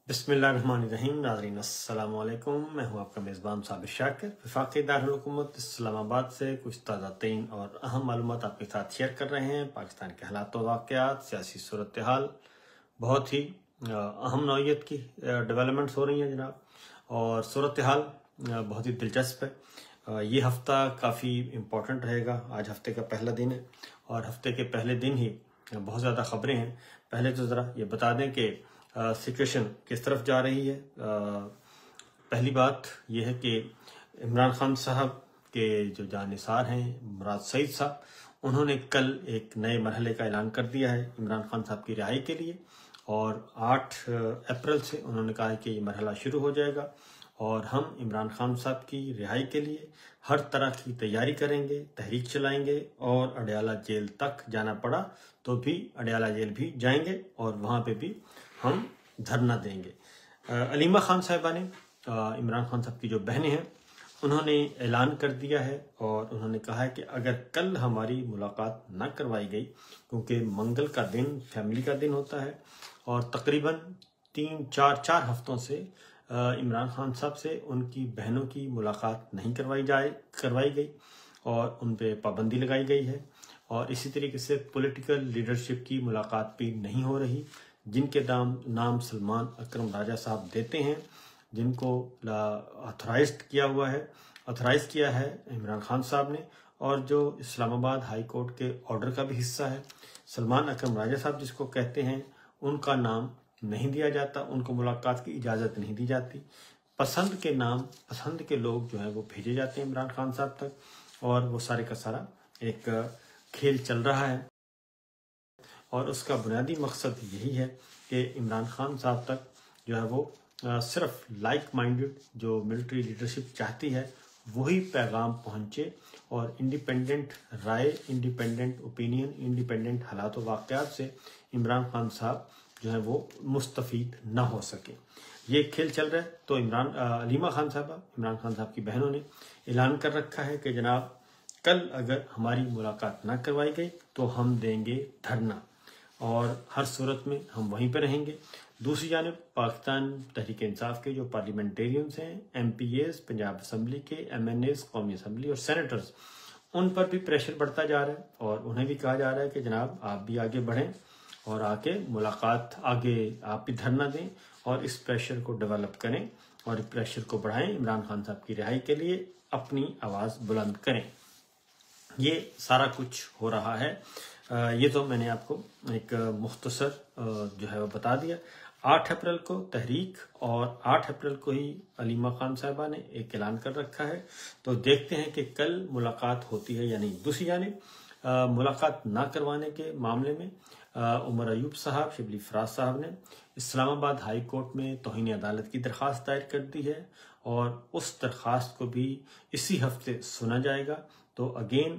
बिस्मिल्लाहिर्रहमानिर्रहीम। नाज़रीन अस्सलाम वालेकुम। मैं हूं आपका मेज़बान साबिर शाकिर। वफाक़ी दारुल हुकूमत इस्लामाबाद से कुछ ताज़ा तरीन और अहम मालूमात आपके साथ शेयर कर रहे हैं। पाकिस्तान के हालात व वाक़यात, सियासी सूरत हाल, बहुत ही अहम नौइयत की डेवलपमेंट्स हो रही हैं जनाब, और सूरत हाल बहुत ही दिलचस्प है। ये हफ़्ता काफ़ी इम्पोर्टेंट रहेगा। आज हफ्ते का पहला दिन है और हफ्ते के पहले दिन ही बहुत ज़्यादा ख़बरें हैं। पहले तो ज़रा ये बता दें कि सिचुएशन किस तरफ जा रही है। पहली बात यह है कि इमरान खान साहब के जो जानिसार हैं मुराद सईद साहब, उन्होंने कल एक नए मरहले का ऐलान कर दिया है इमरान खान साहब की रिहाई के लिए, और 8 अप्रैल से उन्होंने कहा है कि ये मरहला शुरू हो जाएगा और हम इमरान खान साहब की रिहाई के लिए हर तरह की तैयारी करेंगे, तहरीक चलाएंगे और अडयाला जेल तक जाना पड़ा तो भी अडयाला जेल भी जाएंगे और वहाँ पे भी हम धरना देंगे। अलीमा खान साहिबा ने, इमरान खान साहब की जो बहनें हैं, उन्होंने ऐलान कर दिया है और उन्होंने कहा है कि अगर कल हमारी मुलाकात ना करवाई गई, क्योंकि मंगल का दिन फैमिली का दिन होता है और तकरीबन 3-4 हफ्तों से इमरान खान साहब से उनकी बहनों की मुलाकात नहीं करवाई गई और उन पर पाबंदी लगाई गई है, और इसी तरीके से पॉलिटिकल लीडरशिप की मुलाकात भी नहीं हो रही, जिनके नाम सलमान अकरम राजा साहब देते हैं, जिनको ऑथराइज किया है इमरान खान साहब ने, और जो इस्लामाबाद हाई कोर्ट के ऑर्डर का भी हिस्सा है। सलमान अकरम राजा साहब जिसको कहते हैं, उनका नाम नहीं दिया जाता, उनको मुलाकात की इजाज़त नहीं दी जाती। पसंद के लोग जो हैं वो भेजे जाते हैं इमरान खान साहब तक, और वो सारे का सारा एक खेल चल रहा है और उसका बुनियादी मकसद यही है कि इमरान खान साहब तक जो है वो सिर्फ लाइक माइंडेड जो मिलिट्री लीडरशिप चाहती है वही पैगाम पहुंचे, और इंडिपेंडेंट राय, इंडिपेंडेंट ओपिनियन, इंडिपेंडेंट हालात व वाक़यात से इमरान खान साहब जो है वो मुस्तफ़ीद ना हो सके। ये खेल चल रहा है। तो अलीमा खान साहबा, इमरान खान साहब की बहनों ने ऐलान कर रखा है कि जनाब कल अगर हमारी मुलाकात ना करवाई गई तो हम देंगे धरना और हर सूरत में हम वहीं पर रहेंगे। दूसरी जानिब पाकिस्तान तहरीक इंसाफ के जो पार्लियामेंटेरियंस हैं, MPAs, पंजाब असम्बली के MNAs, कौमी असम्बली और सेनेटर्स, उन पर भी प्रेशर बढ़ता जा रहा है और उन्हें भी कहा जा रहा है कि जनाब आप भी आगे बढ़ें और आके मुलाकात, आगे आप भी धरना दें और इस प्रेशर को डेवलप करें और इस प्रेशर को बढ़ाएं, इमरान खान साहब की रिहाई के लिए अपनी आवाज़ बुलंद करें। ये सारा कुछ हो रहा है। ये तो मैंने आपको एक मुख्तसर जो है वो बता दिया। 8 अप्रैल को तहरीक और 8 अप्रैल को ही अलीमा खान साहिबा ने एक ऐलान कर रखा है, तो देखते हैं कि कल मुलाकात होती है या नहीं। दूसरी जानिब मुलाकात ना करवाने के मामले में उमर अयूब साहब, शिबली फराज साहब ने इस्लामाबाद हाई कोर्ट में तौहीन अदालत की दरख्वास्त दायर कर दी है और उस दरख्वास्त को भी इसी हफ्ते सुना जाएगा। तो अगेन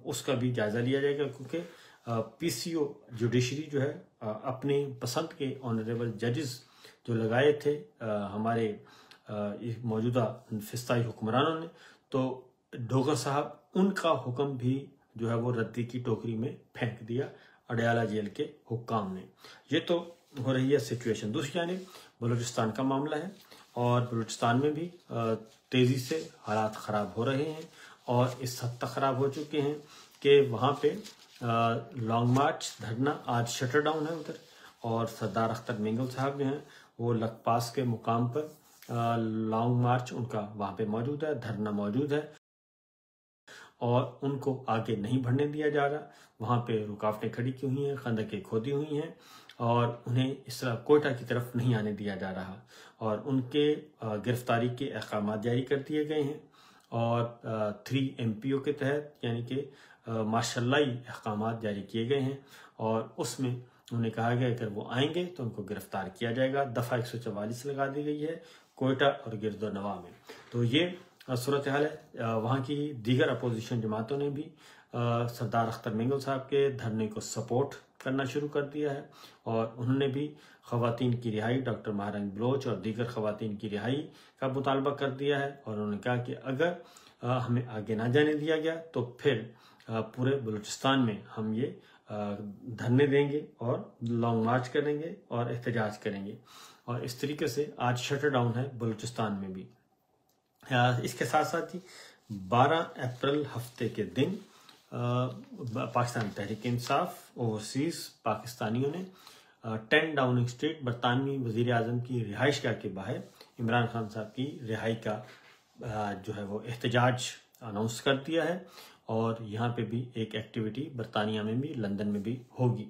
उसका भी जायज़ा लिया जाएगा, क्योंकि PCO जुडिशरी जो है अपने पसंद के ऑनरेबल जजेस जो लगाए थे हमारे मौजूदा फिस्ताई हुक्मरानों ने, तो डोगर साहब, उनका हुक्म भी जो है वो रद्दी की टोकरी में फेंक दिया अडयाला जेल के हुक्काम ने। ये तो हो रही है सिचुएशन। दूसरी जानिब बलूचिस्तान का मामला है और बलूचिस्तान में भी तेज़ी से हालात ख़राब हो रहे हैं और इस हद तक ख़राब हो चुके हैं कि वहाँ पे लॉन्ग मार्च धरना आज शटर डाउन है उधर, और सरदार अख्तर मेंगल साहब जो हैं वो लखपास के मुकाम पर लॉन्ग मार्च उनका वहाँ पे मौजूद है, धरना मौजूद है और उनको आगे नहीं बढ़ने दिया जा रहा। वहाँ पे रुकावटें खड़ी की हुई हैं, खंदकें खोदी हुई हैं और उन्हें इस तरह कोयटा की तरफ नहीं आने दिया जा रहा, और उनके गिरफ्तारी के अहकाम जारी कर दिए गए हैं और 3 MPO के तहत यानी कि मार्शल्लाई अहकाम जारी किए गए हैं और उसमें उन्हें कहा गया अगर वो आएंगे तो उनको गिरफ्तार किया जाएगा। दफ़ा 144 लगा दी गई है कोयटा और गिरदोनवा में। तो ये सूरत हाल है। वहाँ की दीगर अपोजिशन जमातों ने भी सरदार अख्तर मेंगल साहब के धरने को सपोर्ट करना शुरू कर दिया है और उन्होंने भी ख़वातीन की रिहाई, डॉक्टर महारंग बलोच और दीगर ख़वातीन की रिहाई का मुतालबा कर दिया है और उन्होंने कहा कि अगर हमें आगे ना जाने दिया गया तो फिर पूरे बलूचिस्तान में हम ये धरने देंगे और लॉन्ग मार्च करेंगे और एहतजाज करेंगे। और इस तरीके से आज शटर डाउन है बलूचिस्तान में भी। इसके साथ साथ ही 12 अप्रैल हफ्ते के दिन पाकिस्तान तहरीक इंसाफ ओवरसीज पाकिस्तानियों ने 10 डाउनिंग स्ट्रीट बरतानवी वजीर आजम की रिहाइशगाह के बाहर इमरान खान साहब की रिहाई का जो है वो एहतजाज अनाउंस कर दिया है। और यहाँ पे भी एक एक्टिविटी बरतानिया में भी लंदन में भी होगी।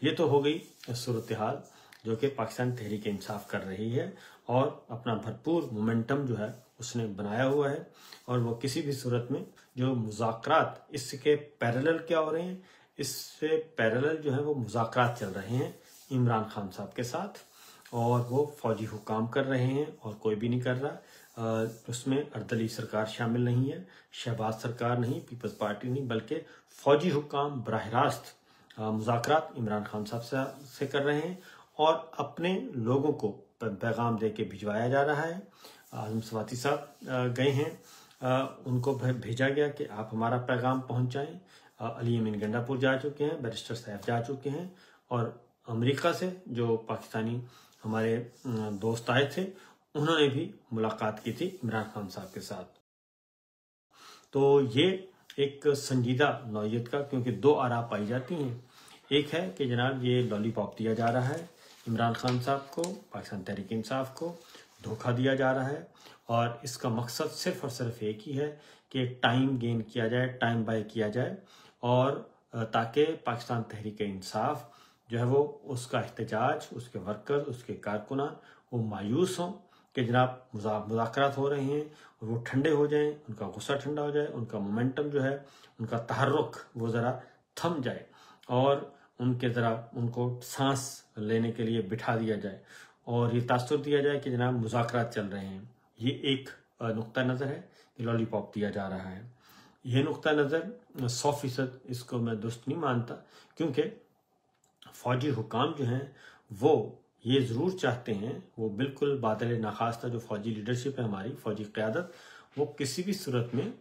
ये तो हो गई सूरत हाल जो कि पाकिस्तान तहरीक इंसाफ कर रही है और अपना भरपूर मोमेंटम जो है उसने बनाया हुआ है। और वो किसी भी सूरत में जो मुज़ाकरात इसके पैरेलल क्या हो रहे हैं, इससे पैरेलल जो है वो मुज़ाकरात चल रहे हैं इमरान खान साहब के साथ और वो फौजी हुकाम कर रहे हैं और कोई भी नहीं कर रहा। उसमें अर्दली सरकार शामिल नहीं है, शहबाज सरकार नहीं, पीपल्स पार्टी नहीं, बल्कि फौजी हुकाम बराह रास्त मुज़ाकरात इमरान खान साहब से कर रहे हैं और अपने लोगों को पैगाम दे के भिजवाया जा रहा है। आजम सवाती साहब गए हैं, उनको भेजा गया कि आप हमारा पैगाम पहुंचाएं। अली अमीन गंडापुर जा चुके हैं, बैरिस्टर सैफ जा चुके हैं और अमेरिका से जो पाकिस्तानी हमारे दोस्त आए थे उन्होंने भी मुलाकात की थी इमरान खान साहब के साथ। तो ये एक संजीदा नौयत का, क्योंकि दो आरा पाई जाती हैं। एक है कि जनाब ये लॉलीपॉप दिया जा रहा है इमरान खान साहब को, पाकिस्तान तहरीक इंसाफ को धोखा दिया जा रहा है और इसका मकसद सिर्फ और सिर्फ एक ही है कि टाइम गेन किया जाए, टाइम बाय किया जाए और ताकि पाकिस्तान तहरीक इंसाफ जो है वो उसका एहतजाज, उसके वर्कर्स, उसके कारकुनान वो मायूस हों कि जनाब मुज़ाकरात हो रहे हैं और वो ठंडे हो जाएं, उनका गुस्सा ठंडा हो जाए, उनका मोमेंटम जो है, उनका तहर्रुक वो ज़रा थम जाए और उनके ज़रा उनको सांस लेने के लिए बिठा दिया जाए और ये तासुर दिया जाए कि जनाब मुज़ाकरात चल रहे हैं। ये एक नुक्ता नज़र है कि लॉलीपॉप दिया जा रहा है। यह नुक्ता नज़र 100% इसको मैं दुरुस्त नहीं मानता, क्योंकि फौजी हुकाम जो हैं वो ये ज़रूर चाहते हैं, वो बिल्कुल बादल नाखास्ता जो फौजी लीडरशिप है हमारी, फौजी क़यादत, वो किसी भी सूरत में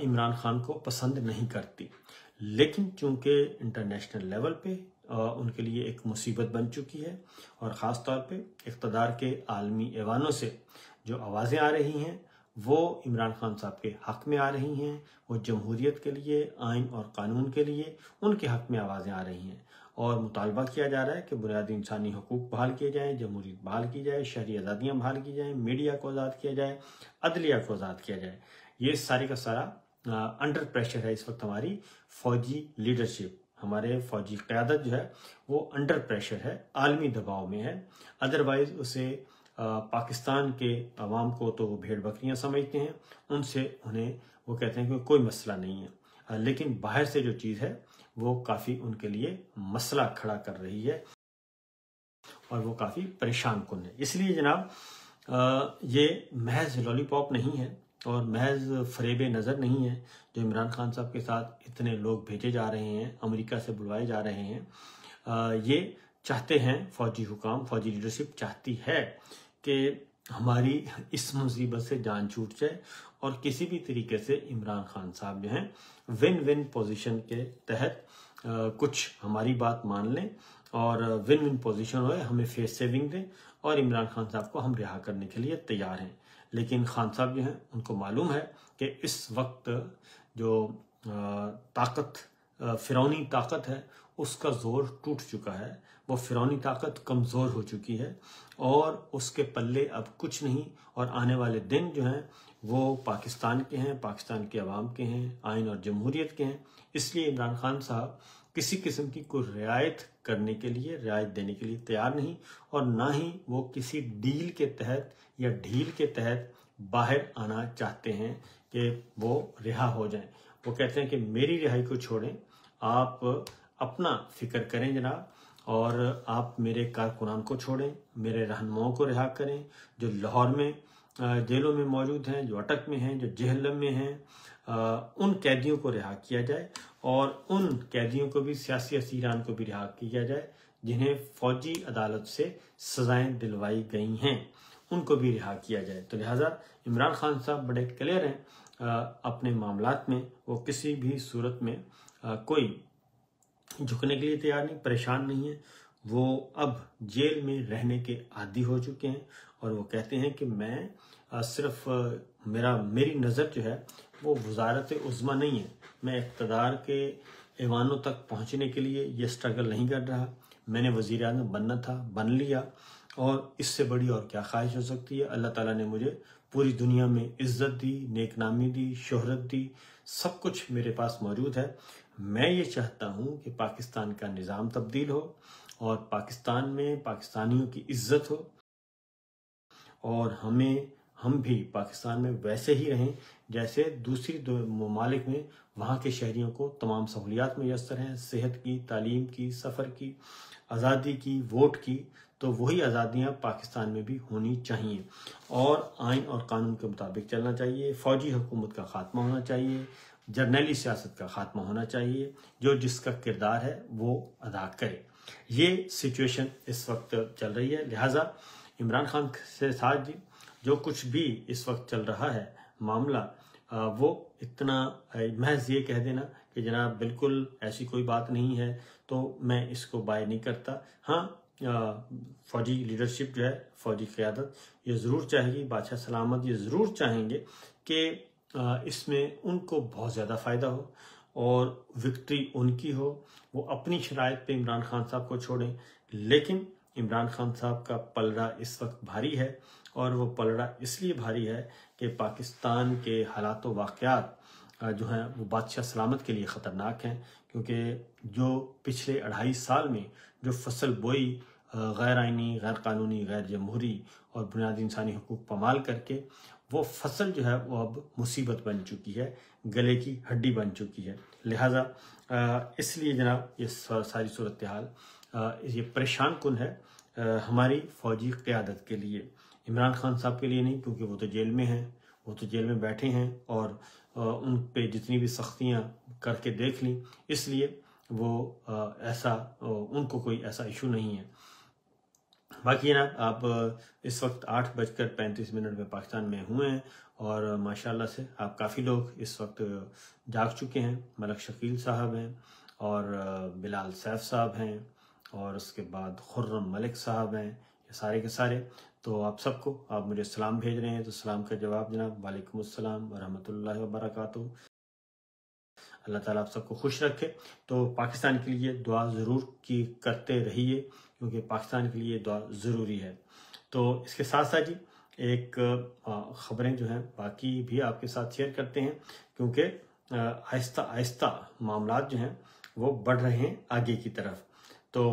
इमरान खान को पसंद नहीं करती। लेकिन चूंकि इंटरनेशनल लेवल पे उनके लिए एक मुसीबत बन चुकी है और ख़ास तौर पे इक़्तिदार के आलमी ऐवानों से जो आवाज़ें आ रही हैं वो इमरान खान साहब के हक़ में आ रही हैं, वो जमहूरियत के लिए, आइन और कानून के लिए उनके हक़ में आवाज़ें आ रही हैं और मुतालबा किया जा रहा है कि बुनियादी इंसानी हकूक़ बहाल किए जाएँ, जमहूरियत बहाल की जाए, शहरी आज़ादियाँ बहाल की जाएँ, मीडिया को आज़ाद किया जाए, अदलिया को आज़ाद किया जाए। ये सारी का सारा अंडर प्रेशर है इस वक्त। हमारी फौजी लीडरशिप, हमारे फौजी क़यादत जो है वो अंडर प्रेशर है, आलमी दबाव में है। अदरवाइज़ उसे पाकिस्तान के अवाम को तो वो भेड़ बकरियां समझते हैं, उनसे उन्हें वो कहते हैं कि कोई मसला नहीं है। लेकिन बाहर से जो चीज़ है वो काफ़ी उनके लिए मसला खड़ा कर रही है और वो काफ़ी परेशान कुन है। इसलिए जनाब ये महज लॉलीपॉप नहीं है और महज फरेब नज़र नहीं है जो इमरान खान साहब के साथ इतने लोग भेजे जा रहे हैं, अमेरिका से बुलवाए जा रहे हैं। ये चाहते हैं फौजी हुकाम, फौजी लीडरशिप चाहती है कि हमारी इस मुसीबत से जान छूट जाए और किसी भी तरीके से इमरान खान साहब जो हैं विन विन पोजीशन के तहत कुछ हमारी बात मान लें और विन विन पोजीशन होए, हमें फेस सेविंग दें और इमरान खान साहब को हम रिहा करने के लिए तैयार हैं। लेकिन खान साहब जो हैं उनको मालूम है कि इस वक्त जो ताकत, फिरौनी ताकत है, उसका जोर टूट चुका है, वो फिरौनी ताकत कमज़ोर हो चुकी है और उसके पल्ले अब कुछ नहीं। और आने वाले दिन जो हैं वो पाकिस्तान के हैं, पाकिस्तान के अवाम के हैं, आइन और जमहूरियत के हैं। इसलिए इमरान खान साहब किसी किस्म की कोई रियायत करने के लिए, रियायत देने के लिए तैयार नहीं और ना ही वो किसी डील के तहत या ढील के तहत बाहर आना चाहते हैं कि वो रिहा हो जाएं। वो कहते हैं कि मेरी रिहाई को छोड़ें, आप अपना फिक्र करें जनाब और आप मेरे कारकुनान को छोड़ें, मेरे रहनुमाओं को रिहा करें जो लाहौर में जेलों में मौजूद हैं, जो अटक में हैं, जो जेहलम में हैं, उन कैदियों को रिहा किया जाए और उन कैदियों को भी, सियासी असीरान को भी रिहा किया जाए जिन्हें फौजी अदालत से सजाएं दिलवाई गई हैं, उनको भी रिहा किया जाए। तो लिहाजा इमरान खान साहब बड़े क्लियर हैं अपने मामलात में, वो किसी भी सूरत में कोई झुकने के लिए तैयार नहीं, परेशान नहीं है। वो अब जेल में रहने के आदी हो चुके हैं और वो कहते हैं कि मैं सिर्फ मेरी नज़र जो है वो वजारत उज़्मा नहीं है, मैं इक़्तिदार के ऐवानों तक पहुंचने के लिए ये स्ट्रगल नहीं कर रहा, मैंने वज़ीर आज़म बनना था, बन लिया, और इससे बड़ी और क्या ख्वाहिश हो सकती है। अल्लाह ताला ने मुझे पूरी दुनिया में इज़्ज़त दी, नेकनामी दी, शोहरत दी, सब कुछ मेरे पास मौजूद है। मैं ये चाहता हूँ कि पाकिस्तान का निज़ाम तब्दील हो और पाकिस्तान में पाकिस्तानियों की इज़्ज़त हो और हम भी पाकिस्तान में वैसे ही रहें जैसे दूसरी ममालिक में वहाँ के शहरियों को तमाम सहूलियात मैसर हैं, सेहत की, तालीम की, सफ़र की, आज़ादी की, वोट की। तो वही आज़ादियाँ पाकिस्तान में भी होनी चाहिए और आइन और कानून के मुताबिक चलना चाहिए। फ़ौजी हुकूमत का ख़ात्मा होना चाहिए, जर्नैली सियासत का ख़ात्मा होना चाहिए, जो जिसका किरदार है वो अदा करे। ये सिचुएशन इस वक्त चल रही है। लिहाजा इमरान खान से साथ जी जो कुछ भी इस वक्त चल रहा है मामला, वो इतना महज ये कह देना कि जनाब बिल्कुल ऐसी कोई बात नहीं है, तो मैं इसको बाय नहीं करता। हाँ, फौजी लीडरशिप जो है, फौजी क़यादत ये ज़रूर चाहेगी, बादशाह सलामत ये ज़रूर चाहेंगे कि इसमें उनको बहुत ज़्यादा फ़ायदा हो और विक्ट्री उनकी हो। वो अपनी शराइत पे इमरान खान साहब को छोड़ें, लेकिन इमरान खान साहब का पलड़ा इस वक्त भारी है और वो पलड़ा इसलिए भारी है कि पाकिस्तान के हालात व वाक़यात जो हैं वो बादशाह सलामत के लिए ख़तरनाक हैं, क्योंकि जो पिछले 2.5 साल में जो फसल बोई गैर आइनी, गैर कानूनी, गैर जमहूरी और बुनियादी इंसानी हुकूक पामाल करके, वो फसल जो है वो अब मुसीबत बन चुकी है, गले की हड्डी बन चुकी है। लिहाजा इसलिए जनाब ये सारी सूरत हाल ये परेशान कुन है हमारी फ़ौजी क़यादत के लिए, इमरान खान साहब के लिए नहीं, क्योंकि वो तो जेल में हैं, वो तो जेल में बैठे हैं और उन पे जितनी भी सख्तियाँ करके देख ली, इसलिए वो उनको कोई ऐसा इशू नहीं है। बाकी ना आप इस वक्त 8:35 में पाकिस्तान में हुए हैं और माशाल्लाह से आप काफ़ी लोग इस वक्त जाग चुके हैं। मलक शकील साहब हैं और बिलाल सैफ साहब हैं और उसके बाद खुर्रम मलिक साहब हैं, ये सारे के सारे। तो आप सबको आप मुझे सलाम भेज रहे हैं, तो सलाम का जवाब जनाब वालेकुम अस्सलाम व रहमतुल्लाहि व बरकातुहू। अल्लाह ताला आप सबको खुश रखे। तो पाकिस्तान के लिए दुआ ज़रूर करते रहिए, क्योंकि पाकिस्तान के लिए दुआ ज़रूरी है। तो इसके साथ साथ जी एक ख़बरें जो हैं बाकी भी आपके साथ शेयर करते हैं, क्योंकि आहिस्ता आहिस्ता मामलात जो हैं वो बढ़ रहे हैं आगे की तरफ। तो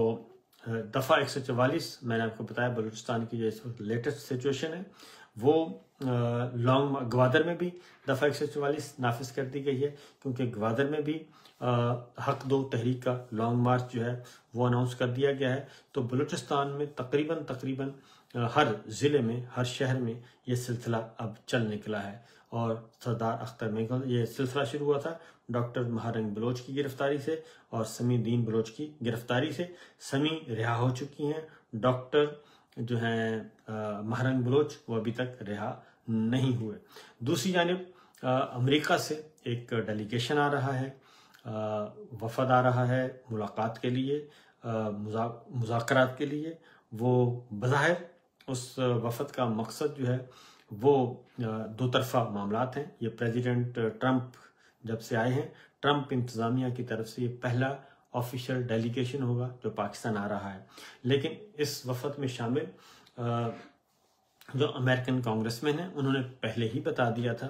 दफ़ा 144 मैंने आपको बताया बलूचिस्तान की जो इस वक्त लेटेस्ट सिचुएशन है, वो ग्वादर में भी दफ़ा 144 नाफिज कर दी गई है, क्योंकि ग्वादर में भी हक दो तहरीक का लॉन्ग मार्च जो है वो अनाउंस कर दिया गया है। तो बलूचिस्तान में तकरीबन हर ज़िले में, हर शहर में ये सिलसिला अब चल निकला है और सरदार अख्तर में ये सिलसिला शुरू हुआ था डॉक्टर महारंग बलोच की गिरफ्तारी से और समी दीन बलोच की गिरफ्तारी से। समी रिहा हो चुकी हैं, डॉक्टर जो हैं महारंग बलोच वो अभी तक रिहा नहीं हुए। दूसरी जानिब अमेरिका से एक डेलीगेशन आ रहा है, वफद आ रहा है मुलाकात के लिए, मुज़ाकरात के लिए। वो बज़ाहिर उस वफद का मकसद जो है वो दो तरफा मामलात हैं। ये प्रेसिडेंट ट्रंप जब से आए हैं, ट्रंप इंतज़ामिया की तरफ से ये पहला ऑफिशियल डेलीगेशन होगा जो पाकिस्तान आ रहा है। लेकिन इस वफद में शामिल जो अमेरिकन कांग्रेसमैन हैं उन्होंने पहले ही बता दिया था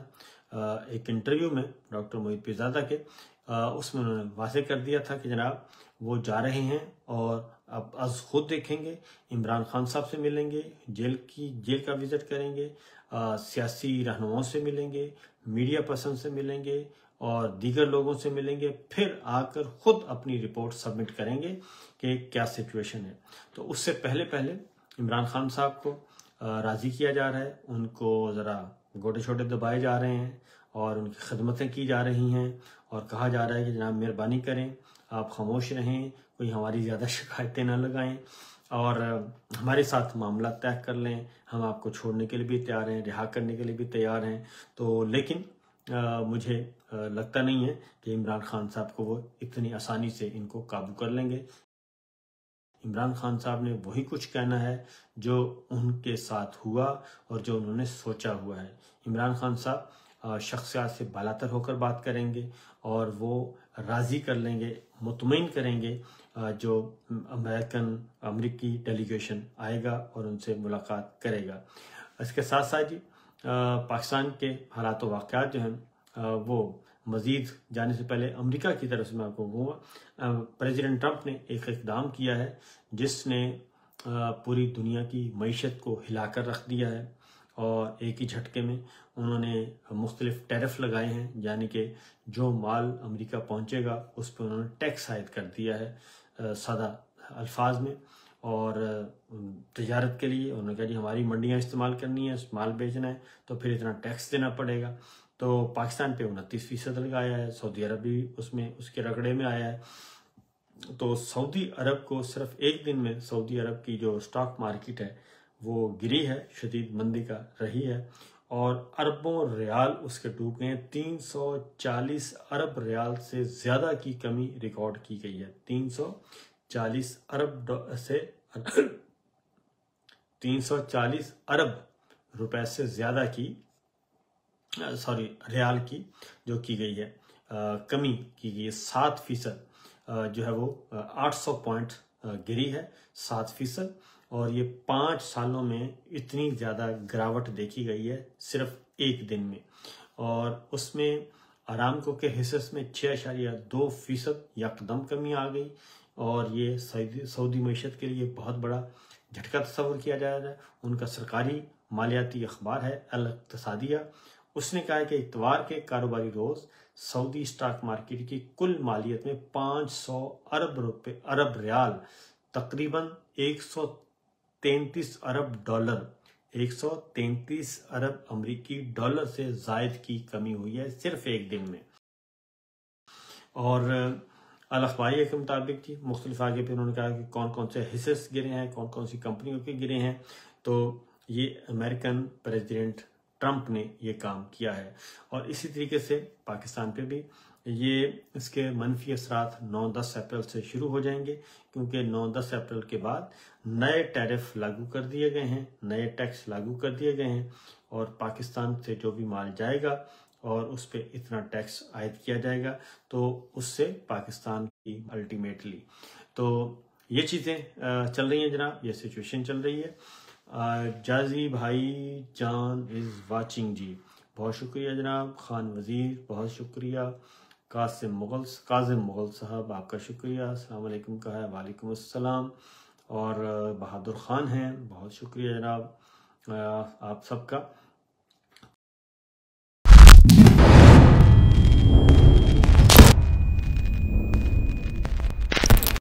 एक इंटरव्यू में डॉक्टर मोहित पीरजादा के, उसमें उन्होंने वाज़ेह कर दिया था कि जनाब वो जा रहे हैं और अब आज खुद देखेंगे, इमरान खान साहब से मिलेंगे, जेल का विजिट करेंगे, सियासी रहनुमाओं से मिलेंगे, मीडिया पर्सन से मिलेंगे और दीगर लोगों से मिलेंगे, फिर आकर खुद अपनी रिपोर्ट सबमिट करेंगे कि क्या सिचुएशन है। तो उससे पहले इमरान खान साहब को राज़ी किया जा रहा है, उनको ज़रा गोटे छोटे दबाए जा रहे हैं और उनकी खिदमतें की जा रही हैं और कहा जा रहा है कि जनाब मेहरबानी करें, आप खामोश रहें, कोई हमारी ज़्यादा शिकायतें ना लगाएं और हमारे साथ मामला तय कर लें, हम आपको छोड़ने के लिए भी तैयार हैं, रिहा करने के लिए भी तैयार हैं। तो लेकिन मुझे लगता नहीं है कि इमरान खान साहब को वो इतनी आसानी से इनको काबू कर लेंगे। इमरान खान साहब ने वही कुछ कहना है जो उनके साथ हुआ और जो उन्होंने सोचा हुआ है। इमरान खान साहब शख्सियत से बालातर होकर बात करेंगे और वो राज़ी कर लेंगे, मुतमईन करेंगे जो अमेरिकी डेलीगेशन आएगा और उनसे मुलाकात करेगा। इसके साथ साथ जी पाकिस्तान के हालात व वाक़यात जो हैं वो मज़ीद जाने से पहले अमेरिका की तरफ से मैं आपको कहूँगा, प्रेसिडेंट ट्रंप ने एक इक़दाम किया है जिसने पूरी दुनिया की मईशत को हिलाकर रख दिया है और एक ही झटके में उन्होंने मुख्तलिफ टैरिफ लगाए हैं, यानी कि जो माल अमेरिका पहुँचेगा उस पर उन्होंने टैक्स आयद कर दिया है सादा अल्फाज में। और तजारत के लिए उन्होंने कहा जी हमारी मंडियाँ इस्तेमाल करनी है, माल बेचना है तो फिर इतना टैक्स देना पड़ेगा। तो पाकिस्तान पे 29% लगाया है, सऊदी अरब भी उसमें उसके रगड़े में आया है। तो सऊदी अरब को सिर्फ एक दिन में सऊदी अरब की जो स्टॉक मार्केट है वो गिरी है, शदीद मंदी का रही है और अरबों रियाल उसके डूब गए हैं। 340 अरब रियाल से ज़्यादा की कमी रिकॉर्ड की गई है। 340 अरब रुपए से ज़्यादा की रियाल की जो की गई है कमी की गई है। 7% जो है वो 800 पॉइंट गिरी है, 7%। और ये 5 सालों में इतनी ज़्यादा गिरावट देखी गई है सिर्फ एक दिन में। और उसमें अरामको के हिस्से में 6.2% यकदम कमी आ गई और ये सऊदी मईशत के लिए बहुत बड़ा झटका तस्वर किया जा रहा है। उनका सरकारी मालियाती अखबार है अल इक्तिसादिया, उसने कहा है कि इतवार के कारोबारी रोज सऊदी स्टॉक मार्केट की कुल मालियत में 500 अरब रियाल तकरीबन 133 अरब डॉलर 133 अरब अमरीकी डॉलर से जायद की कमी हुई है सिर्फ एक दिन में। और अल अखबारिया के मुताबिक जी मुख्तलिफ आगे पे उन्होंने कहा कि कौन कौन से हिस्से गिरे हैं, कौन कौन सी कंपनियों के गिरे हैं। तो ये अमेरिकन प्रेसिडेंट ट्रंप ने ये काम किया है और इसी तरीके से पाकिस्तान पे भी ये इसके मनफी असरात 9-10 अप्रैल से शुरू हो जाएंगे, क्योंकि 9-10 अप्रैल के बाद नए टैरिफ लागू कर दिए गए हैं, नए टैक्स लागू कर दिए गए हैं और पाकिस्तान से जो भी माल जाएगा और उस पर इतना टैक्स आयद किया जाएगा तो उससे पाकिस्तान की अल्टीमेटली तो ये चीज़ें चल रही हैं जनाब, ये सिचुएशन चल रही है। जाजी भाई जान इज़ वाचिंग जी, बहुत शुक्रिया जनाब। खान वज़ीर बहुत शुक्रिया। काजिम मुग़ल साहब आपका शुक्रिया, अस्सलाम वालेकुम कहा है, वालेकुम अस्सलाम। और बहादुर ख़ान हैं, बहुत शुक्रिया जनाब आप सबका।